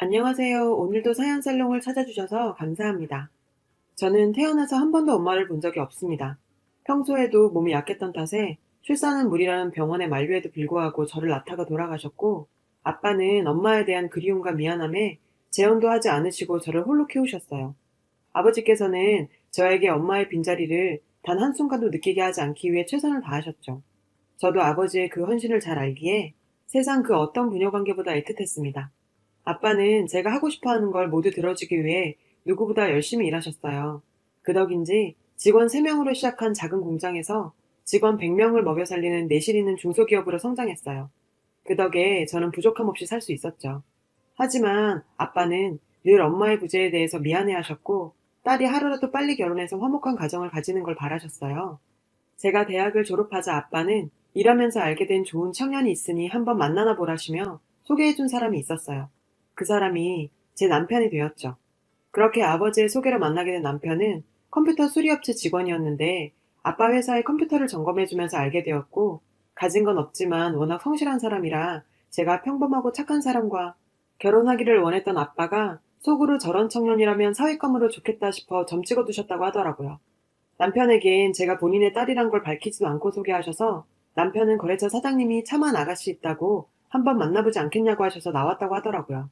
안녕하세요. 오늘도 사연살롱을 찾아주셔서 감사합니다. 저는 태어나서 한 번도 엄마를 본 적이 없습니다. 평소에도 몸이 약했던 탓에 출산은 무리라는 병원의 만류에도 불구하고 저를 낳다가 돌아가셨고, 아빠는 엄마에 대한 그리움과 미안함에 재혼도 하지 않으시고 저를 홀로 키우셨어요. 아버지께서는 저에게 엄마의 빈자리를 단 한순간도 느끼게 하지 않기 위해 최선을 다하셨죠. 저도 아버지의 그 헌신을 잘 알기에 세상 그 어떤 부녀관계보다 애틋했습니다. 아빠는 제가 하고 싶어 하는 걸 모두 들어주기 위해 누구보다 열심히 일하셨어요. 그 덕인지 직원 3명으로 시작한 작은 공장에서 직원 100명을 먹여 살리는 내실 있는 중소기업으로 성장했어요. 그 덕에 저는 부족함 없이 살 수 있었죠. 하지만 아빠는 늘 엄마의 부재에 대해서 미안해 하셨고, 딸이 하루라도 빨리 결혼해서 화목한 가정을 가지는 걸 바라셨어요. 제가 대학을 졸업하자 아빠는 일하면서 알게 된 좋은 청년이 있으니 한번 만나나 보라시며 소개해준 사람이 있었어요. 그 사람이 제 남편이 되었죠. 그렇게 아버지의 소개로 만나게 된 남편은 컴퓨터 수리업체 직원이었는데 아빠 회사의 컴퓨터를 점검해주면서 알게 되었고, 가진 건 없지만 워낙 성실한 사람이라 제가 평범하고 착한 사람과 결혼하기를 원했던 아빠가 속으로 저런 청년이라면 사윗감으로 좋겠다 싶어 점 찍어두셨다고 하더라고요. 남편에겐 제가 본인의 딸이란 걸 밝히지도 않고 소개하셔서 남편은 거래처 사장님이 참한 아가씨 있다고 한번 만나보지 않겠냐고 하셔서 나왔다고 하더라고요.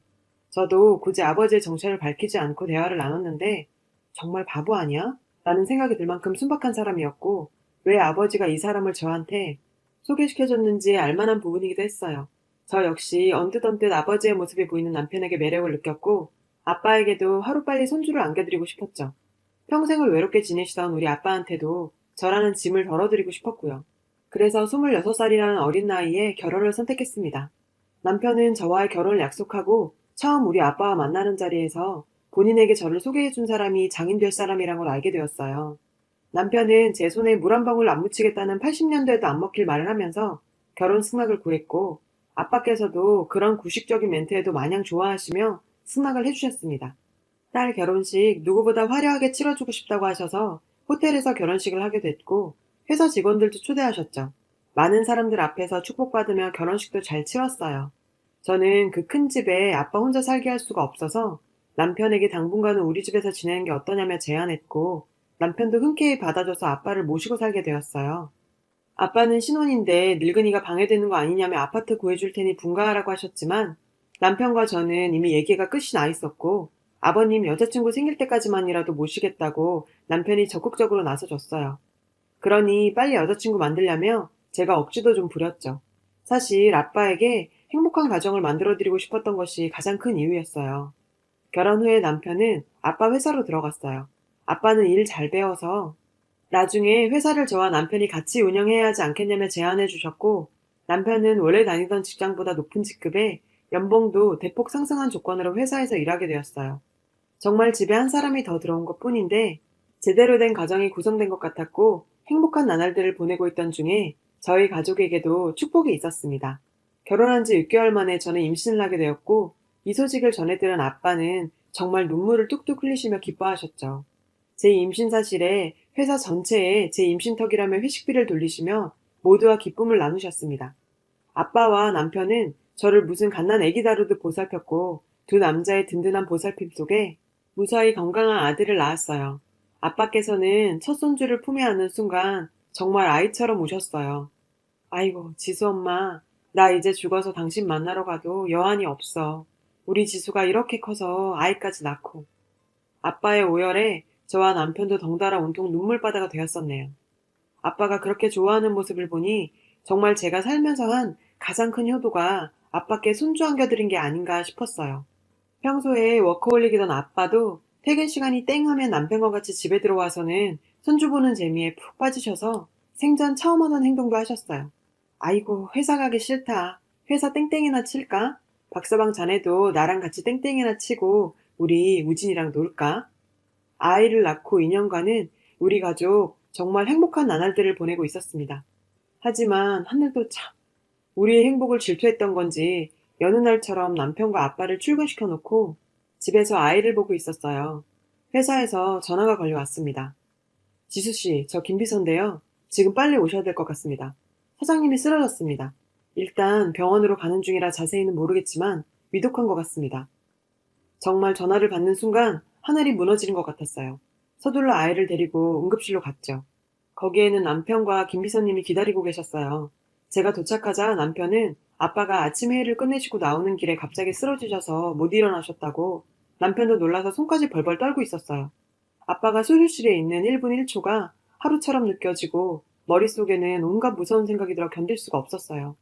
저도 굳이 아버지의 정체를 밝히지 않고 대화를 나눴는데 정말 바보 아니야? 라는 생각이 들 만큼 순박한 사람이었고, 왜 아버지가 이 사람을 저한테 소개시켜줬는지 알만한 부분이기도 했어요. 저 역시 언뜻언뜻 아버지의 모습이 보이는 남편에게 매력을 느꼈고, 아빠에게도 하루빨리 손주를 안겨드리고 싶었죠. 평생을 외롭게 지내시던 우리 아빠한테도 저라는 짐을 덜어드리고 싶었고요. 그래서 26살이라는 어린 나이에 결혼을 선택했습니다. 남편은 저와의 결혼을 약속하고 처음 우리 아빠와 만나는 자리에서 본인에게 저를 소개해준 사람이 장인 될 사람이란 걸 알게 되었어요. 남편은 제 손에 물 한 방울 안 묻히겠다는 80년대에도 안 먹힐 말을 하면서 결혼 승낙을 구했고, 아빠께서도 그런 구식적인 멘트에도 마냥 좋아하시며 승낙을 해주셨습니다. 딸 결혼식 누구보다 화려하게 치러주고 싶다고 하셔서 호텔에서 결혼식을 하게 됐고, 회사 직원들도 초대하셨죠. 많은 사람들 앞에서 축복받으며 결혼식도 잘 치렀어요. 저는 그 큰 집에 아빠 혼자 살게 할 수가 없어서 남편에게 당분간은 우리 집에서 지내는 게 어떠냐며 제안했고, 남편도 흔쾌히 받아줘서 아빠를 모시고 살게 되었어요. 아빠는 신혼인데 늙은이가 방해되는 거 아니냐며 아파트 구해줄 테니 분가하라고 하셨지만, 남편과 저는 이미 얘기가 끝이 나 있었고, 아버님 여자친구 생길 때까지만이라도 모시겠다고 남편이 적극적으로 나서줬어요. 그러니 빨리 여자친구 만들려며 제가 억지도 좀 부렸죠. 사실 아빠에게 행복한 가정을 만들어드리고 싶었던 것이 가장 큰 이유였어요. 결혼 후에 남편은 아빠 회사로 들어갔어요. 아빠는 일 잘 배워서 나중에 회사를 저와 남편이 같이 운영해야 하지 않겠냐며 제안해 주셨고, 남편은 원래 다니던 직장보다 높은 직급에 연봉도 대폭 상승한 조건으로 회사에서 일하게 되었어요. 정말 집에 한 사람이 더 들어온 것 뿐인데 제대로 된 가정이 구성된 것 같았고, 행복한 나날들을 보내고 있던 중에 저희 가족에게도 축복이 있었습니다. 결혼한 지 6개월 만에 저는 임신을 하게 되었고, 이 소식을 전해 들은 아빠는 정말 눈물을 뚝뚝 흘리시며 기뻐하셨죠. 제 임신 사실에 회사 전체에 제 임신턱이라며 회식비를 돌리시며 모두와 기쁨을 나누셨습니다. 아빠와 남편은 저를 무슨 갓난 아기 다루듯 보살폈고, 두 남자의 든든한 보살핌 속에 무사히 건강한 아들을 낳았어요. 아빠께서는 첫 손주를 품에 안는 순간 정말 아이처럼 우셨어요. 아이고, 지수 엄마, 나 이제 죽어서 당신 만나러 가도 여한이 없어. 우리 지수가 이렇게 커서 아이까지 낳고. 아빠의 오열에 저와 남편도 덩달아 온통 눈물바다가 되었었네요. 아빠가 그렇게 좋아하는 모습을 보니 정말 제가 살면서 한 가장 큰 효도가 아빠께 손주 안겨드린 게 아닌가 싶었어요. 평소에 워커홀릭이던 아빠도 퇴근 시간이 땡 하면 남편과 같이 집에 들어와서는 손주 보는 재미에 푹 빠지셔서 생전 처음 하는 행동도 하셨어요. 아이고, 회사 가기 싫다. 회사 땡땡이나 칠까? 박서방 자네도 나랑 같이 땡땡이나 치고 우리 우진이랑 놀까? 아이를 낳고 2년간은 우리 가족 정말 행복한 나날들을 보내고 있었습니다. 하지만 하늘도 참, 우리의 행복을 질투했던 건지 여느 날처럼 남편과 아빠를 출근시켜 놓고 집에서 아이를 보고 있었어요. 회사에서 전화가 걸려왔습니다. 지수씨, 저 김비서인데요. 지금 빨리 오셔야 될 것 같습니다. 사장님이 쓰러졌습니다. 일단 병원으로 가는 중이라 자세히는 모르겠지만 위독한 것 같습니다. 정말 전화를 받는 순간 하늘이 무너지는 것 같았어요. 서둘러 아이를 데리고 응급실로 갔죠. 거기에는 남편과 김 비서님이 기다리고 계셨어요. 제가 도착하자 남편은 아빠가 아침 회의를 끝내시고 나오는 길에 갑자기 쓰러지셔서 못 일어나셨다고, 남편도 놀라서 손까지 벌벌 떨고 있었어요. 아빠가 수술실에 있는 1분 1초가 하루처럼 느껴지고 머릿속에는 온갖 무서운 생각이 들어 견딜 수가 없었어요.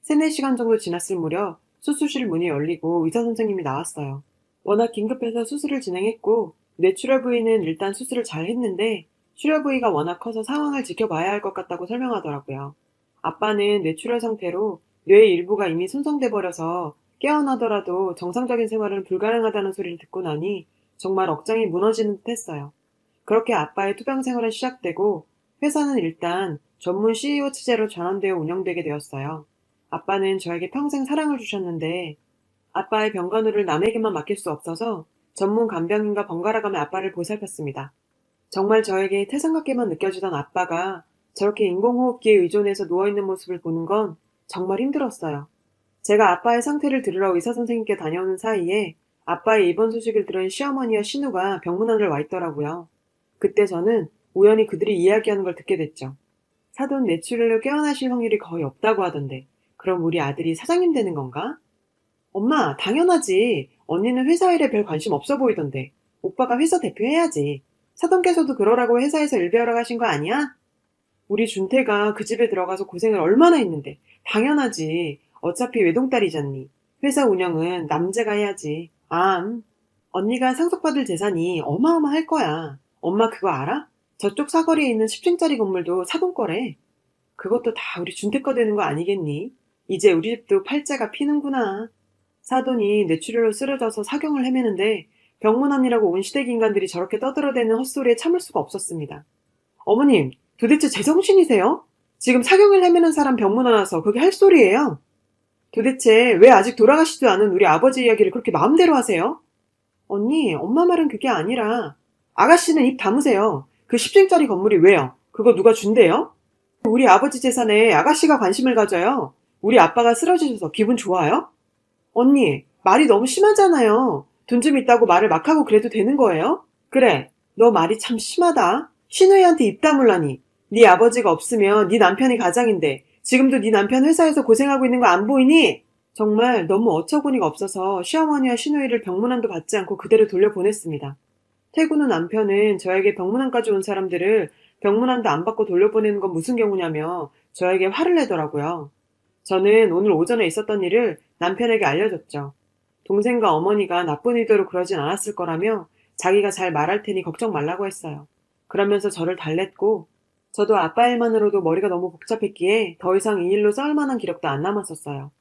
3, 4시간 정도 지났을 무렵 수술실 문이 열리고 의사 선생님이 나왔어요. 워낙 긴급해서 수술을 진행했고 뇌출혈 부위는 일단 수술을 잘 했는데 출혈 부위가 워낙 커서 상황을 지켜봐야 할 것 같다고 설명하더라고요. 아빠는 뇌출혈 상태로 뇌의 일부가 이미 손상돼 버려서 깨어나더라도 정상적인 생활은 불가능하다는 소리를 듣고 나니 정말 억장이 무너지는 듯 했어요. 그렇게 아빠의 투병 생활은 시작되고 회사는 일단 전문 CEO 체제로 전환되어 운영되게 되었어요. 아빠는 저에게 평생 사랑을 주셨는데 아빠의 병간호를 남에게만 맡길 수 없어서 전문 간병인과 번갈아가며 아빠를 보살폈습니다. 정말 저에게 태산 같게만 느껴지던 아빠가 저렇게 인공호흡기에 의존해서 누워있는 모습을 보는 건 정말 힘들었어요. 제가 아빠의 상태를 들으러 의사 선생님께 다녀오는 사이에 아빠의 입원 소식을 들은 시어머니와 신우가 병문안을 와 있더라고요. 그때 저는 우연히 그들이 이야기하는 걸 듣게 됐죠. 사돈 뇌출혈로 깨어나실 확률이 거의 없다고 하던데 그럼 우리 아들이 사장님 되는 건가? 엄마, 당연하지. 언니는 회사 일에 별 관심 없어 보이던데. 오빠가 회사 대표 해야지. 사돈께서도 그러라고 회사에서 일 배우러 가신 거 아니야? 우리 준태가 그 집에 들어가서 고생을 얼마나 했는데. 당연하지. 어차피 외동딸이잖니. 회사 운영은 남자가 해야지. 언니가 상속받을 재산이 어마어마할 거야. 엄마 그거 알아? 저쪽 사거리에 있는 10층짜리 건물도 사돈 거래. 그것도 다 우리 준태 거 되는 거 아니겠니? 이제 우리 집도 팔자가 피는구나. 사돈이 뇌출혈로 쓰러져서 사경을 헤매는데 병문안이라고 온 시댁 인간들이 저렇게 떠들어대는 헛소리에 참을 수가 없었습니다. 어머님, 도대체 제정신이세요? 지금 사경을 헤매는 사람 병문안 와서 그게 할 소리예요? 도대체 왜 아직 돌아가시지도 않은 우리 아버지 이야기를 그렇게 마음대로 하세요? 언니, 엄마 말은 그게 아니라 아가씨는 입 다무세요. 그 10층짜리 건물이 왜요? 그거 누가 준대요? 우리 아버지 재산에 아가씨가 관심을 가져요. 우리 아빠가 쓰러지셔서 기분 좋아요? 언니, 말이 너무 심하잖아요. 돈 좀 있다고 말을 막 하고 그래도 되는 거예요? 그래, 너 말이 참 심하다. 신우이한테 입 다물라니. 네 아버지가 없으면 네 남편이 가장인데 지금도 네 남편 회사에서 고생하고 있는 거 안 보이니? 정말 너무 어처구니가 없어서 시어머니와 신우이를 병문안도 받지 않고 그대로 돌려보냈습니다. 퇴근 후 남편은 저에게 병문안까지 온 사람들을 병문안도 안 받고 돌려보내는 건 무슨 경우냐며 저에게 화를 내더라고요. 저는 오늘 오전에 있었던 일을 남편에게 알려줬죠. 동생과 어머니가 나쁜 의도로 그러진 않았을 거라며 자기가 잘 말할 테니 걱정 말라고 했어요. 그러면서 저를 달랬고 저도 아빠 일만으로도 머리가 너무 복잡했기에 더 이상 이 일로 싸울 만한 기력도 안 남았었어요.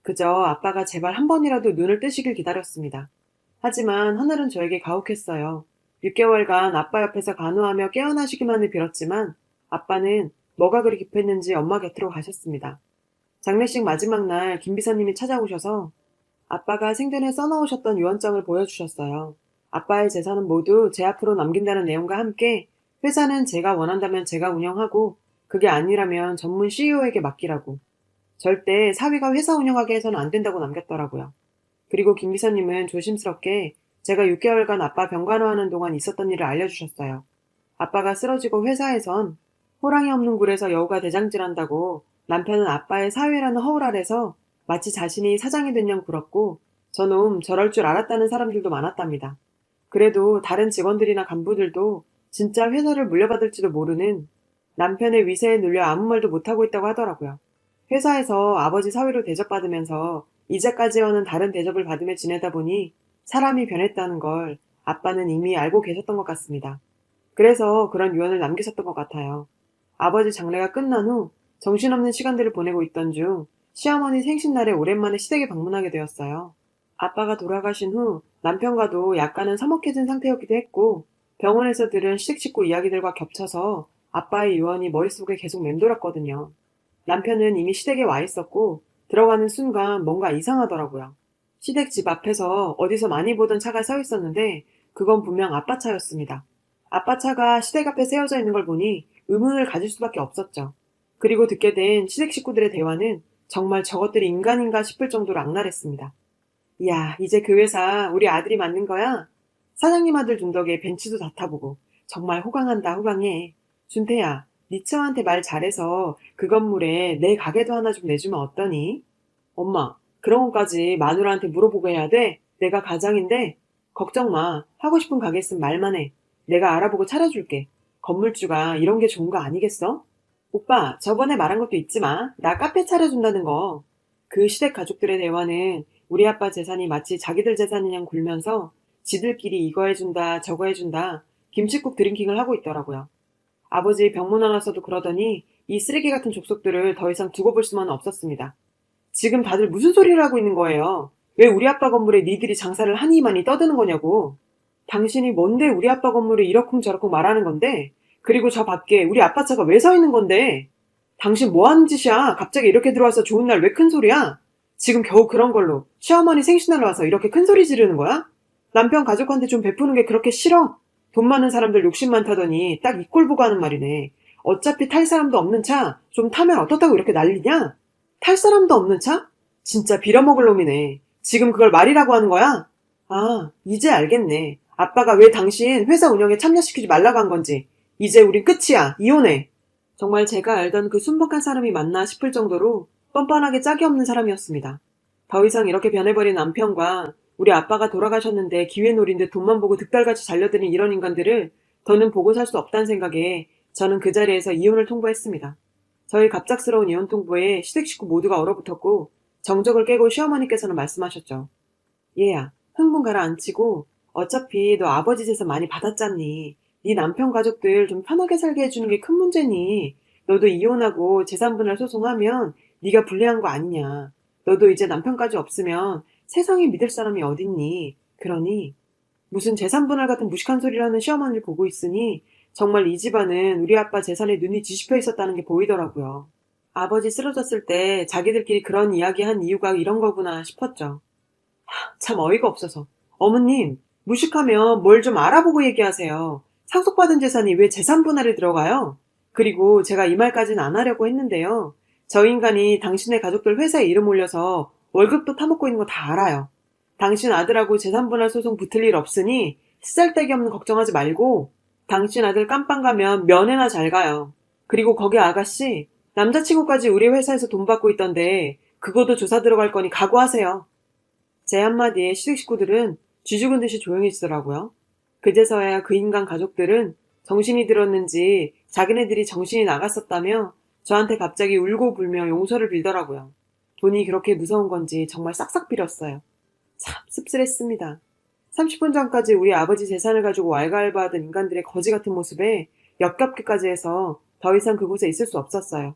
그저 아빠가 제발 한 번이라도 눈을 뜨시길 기다렸습니다. 하지만 하늘은 저에게 가혹했어요. 6개월간 아빠 옆에서 간호하며 깨어나시기만을 빌었지만 아빠는 뭐가 그리 급했는지 엄마 곁으로 가셨습니다. 장례식 마지막 날 김 비서님이 찾아오셔서 아빠가 생전에 써놓으셨던 유언장을 보여주셨어요. 아빠의 재산은 모두 제 앞으로 남긴다는 내용과 함께 회사는 제가 원한다면 제가 운영하고 그게 아니라면 전문 CEO에게 맡기라고. 절대 사위가 회사 운영하게 해서는 안 된다고 남겼더라고요. 그리고 김 비서님은 조심스럽게 제가 6개월간 아빠 병간호하는 동안 있었던 일을 알려주셨어요. 아빠가 쓰러지고 회사에선 호랑이 없는 굴에서 여우가 대장질한다고 남편은 아빠의 사위라는 허울 아래서 마치 자신이 사장이 된 양 굴었고 저놈 저럴 줄 알았다는 사람들도 많았답니다. 그래도 다른 직원들이나 간부들도 진짜 회사를 물려받을지도 모르는 남편의 위세에 눌려 아무 말도 못하고 있다고 하더라고요. 회사에서 아버지 사위로 대접받으면서 이제까지와는 다른 대접을 받으며 지내다 보니 사람이 변했다는 걸 아빠는 이미 알고 계셨던 것 같습니다. 그래서 그런 유언을 남기셨던 것 같아요. 아버지 장례가 끝난 후 정신없는 시간들을 보내고 있던 중 시어머니 생신날에 오랜만에 시댁에 방문하게 되었어요. 아빠가 돌아가신 후 남편과도 약간은 서먹해진 상태였기도 했고 병원에서 들은 시댁 식구 이야기들과 겹쳐서 아빠의 유언이 머릿속에 계속 맴돌았거든요. 남편은 이미 시댁에 와 있었고 들어가는 순간 뭔가 이상하더라고요. 시댁 집 앞에서 어디서 많이 보던 차가 서 있었는데 그건 분명 아빠 차였습니다. 아빠 차가 시댁 앞에 세워져 있는 걸 보니 의문을 가질 수밖에 없었죠. 그리고 듣게 된 시댁 식구들의 대화는 정말 저것들이 인간인가 싶을 정도로 악랄했습니다. 이야, 이제 그 회사 우리 아들이 맡는 거야? 사장님 아들 준 덕에 벤츠도 다 타보고. 정말 호강한다, 호강해. 준태야, 니 처한테 말 잘해서 그 건물에 내 가게도 하나 좀 내주면 어떠니? 엄마, 그런 것까지 마누라한테 물어보고 해야 돼? 내가 가장인데? 걱정 마. 하고 싶은 가게 있으면 말만 해. 내가 알아보고 차려줄게. 건물주가 이런 게 좋은 거 아니겠어? 오빠, 저번에 말한 것도 잊지 마. 나 카페 차려준다는 거. 그 시댁 가족들의 대화는 우리 아빠 재산이 마치 자기들 재산이냥 굴면서 지들끼리 이거 해준다, 저거 해준다, 김칫국 드링킹을 하고 있더라고요. 아버지 병문안 와서도 그러더니 이 쓰레기 같은 족속들을 더 이상 두고 볼 수만은 없었습니다. 지금 다들 무슨 소리를 하고 있는 거예요? 왜 우리 아빠 건물에 니들이 장사를 하니 많이 떠드는 거냐고. 당신이 뭔데 우리 아빠 건물에 이러쿵저러쿵 말하는 건데? 그리고 저 밖에 우리 아빠 차가 왜 서 있는 건데? 당신 뭐 하는 짓이야? 갑자기 이렇게 들어와서 좋은 날 왜 큰 소리야? 지금 겨우 그런 걸로 시어머니 생신날 와서 이렇게 큰 소리 지르는 거야? 남편 가족한테 좀 베푸는 게 그렇게 싫어? 돈 많은 사람들 욕심 많다더니 딱 이 꼴 보고 하는 말이네. 어차피 탈 사람도 없는 차 좀 타면 어떻다고 이렇게 난리냐? 탈 사람도 없는 차? 진짜 빌어먹을 놈이네. 지금 그걸 말이라고 하는 거야? 아, 이제 알겠네. 아빠가 왜 당신 회사 운영에 참여시키지 말라고 한 건지. 이제 우린 끝이야. 이혼해. 정말 제가 알던 그 순박한 사람이 맞나 싶을 정도로 뻔뻔하게 짝이 없는 사람이었습니다. 더 이상 이렇게 변해버린 남편과 우리 아빠가 돌아가셨는데 기회 노린 듯 돈만 보고 득달같이 잘려드는 이런 인간들을 더는 보고 살 수 없다는 생각에 저는 그 자리에서 이혼을 통보했습니다. 저희 갑작스러운 이혼 통보에 시댁 식구 모두가 얼어붙었고 정적을 깨고 시어머니께서는 말씀하셨죠. 얘야, 흥분 가라앉히고 어차피 너 아버지 재산 많이 받았잖니. 네 남편 가족들 좀 편하게 살게 해주는 게 큰 문제니. 너도 이혼하고 재산분할 소송하면 네가 불리한 거 아니냐. 너도 이제 남편까지 없으면 세상에 믿을 사람이 어딨니. 그러니 무슨 재산분할 같은 무식한 소리를 하는 시어머니를 보고 있으니 정말 이 집안은 우리 아빠 재산에 눈이 뒤집혀 있었다는 게 보이더라고요. 아버지 쓰러졌을 때 자기들끼리 그런 이야기 한 이유가 이런 거구나 싶었죠. 참 어이가 없어서. 어머님, 무식하면 뭘 좀 알아보고 얘기하세요. 상속받은 재산이 왜 재산 분할에 들어가요? 그리고 제가 이 말까지는 안 하려고 했는데요. 저 인간이 당신의 가족들 회사에 이름 올려서 월급도 타먹고 있는 거 다 알아요. 당신 아들하고 재산 분할 소송 붙을 일 없으니 쓰잘데기 없는 걱정하지 말고 당신 아들 깜빵 가면 면회나 잘 가요. 그리고 거기 아가씨, 남자친구까지 우리 회사에서 돈 받고 있던데 그거도 조사 들어갈 거니 각오하세요. 제 한마디에 시댁 식구들은 쥐죽은 듯이 조용해지더라고요. 그제서야 그 인간 가족들은 정신이 들었는지 자기네들이 정신이 나갔었다며 저한테 갑자기 울고 불며 용서를 빌더라고요. 돈이 그렇게 무서운 건지 정말 싹싹 빌었어요. 참 씁쓸했습니다. 30분 전까지 우리 아버지 재산을 가지고 왈가왈부하던 인간들의 거지 같은 모습에 역겹기까지 해서 더 이상 그곳에 있을 수 없었어요.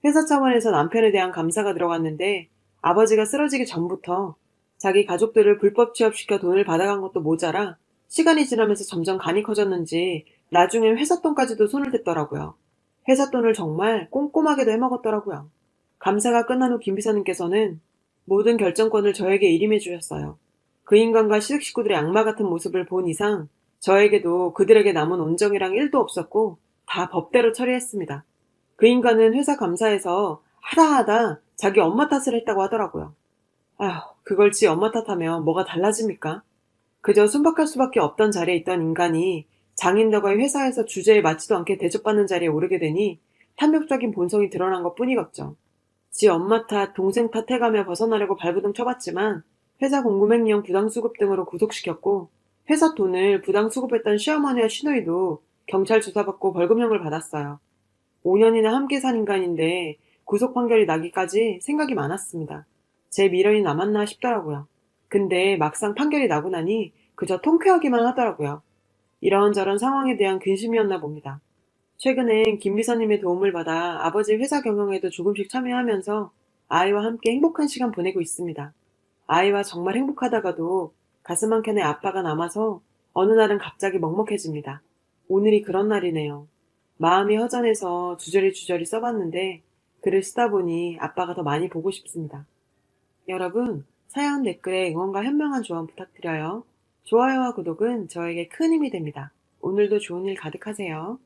회사 차원에서 남편에 대한 감사가 들어갔는데 아버지가 쓰러지기 전부터 자기 가족들을 불법 취업시켜 돈을 받아간 것도 모자라 시간이 지나면서 점점 간이 커졌는지 나중엔 회사 돈까지도 손을 댔더라고요. 회사 돈을 정말 꼼꼼하게도 해먹었더라고요. 감사가 끝난 후 김 비서님께서는 모든 결정권을 저에게 일임해 주셨어요. 그 인간과 시댁 식구들의 악마 같은 모습을 본 이상 저에게도 그들에게 남은 온정이랑 1도 없었고 다 법대로 처리했습니다. 그 인간은 회사 감사에서 하다 자기 엄마 탓을 했다고 하더라고요. 아휴, 그걸 지 엄마 탓하면 뭐가 달라집니까? 그저 순박할 수밖에 없던 자리에 있던 인간이 장인덕의 회사에서 주제에 맞지도 않게 대접받는 자리에 오르게 되니 탐욕적인 본성이 드러난 것 뿐이겠죠. 지 엄마 탓, 동생 탓 해가며 벗어나려고 발부둥 쳐봤지만 회사 공금횡령 부당수급 등으로 구속시켰고 회사 돈을 부당수급했던 시어머니와 시누이도 경찰 조사받고 벌금형을 받았어요. 5년이나 함께 산 인간인데 구속 판결이 나기까지 생각이 많았습니다. 제 미련이 남았나 싶더라고요. 근데 막상 판결이 나고 나니 그저 통쾌하기만 하더라고요. 이런저런 상황에 대한 근심이었나 봅니다. 최근엔 김 비서님의 도움을 받아 아버지 회사 경영에도 조금씩 참여하면서 아이와 함께 행복한 시간 보내고 있습니다. 아이와 정말 행복하다가도 가슴 한켠에 아빠가 남아서 어느 날은 갑자기 먹먹해집니다. 오늘이 그런 날이네요. 마음이 허전해서 주저리 써봤는데 글을 쓰다 보니 아빠가 더 많이 보고 싶습니다. 여러분, 사연 댓글에 응원과 현명한 조언 부탁드려요. 좋아요와 구독은 저에게 큰 힘이 됩니다. 오늘도 좋은 일 가득하세요.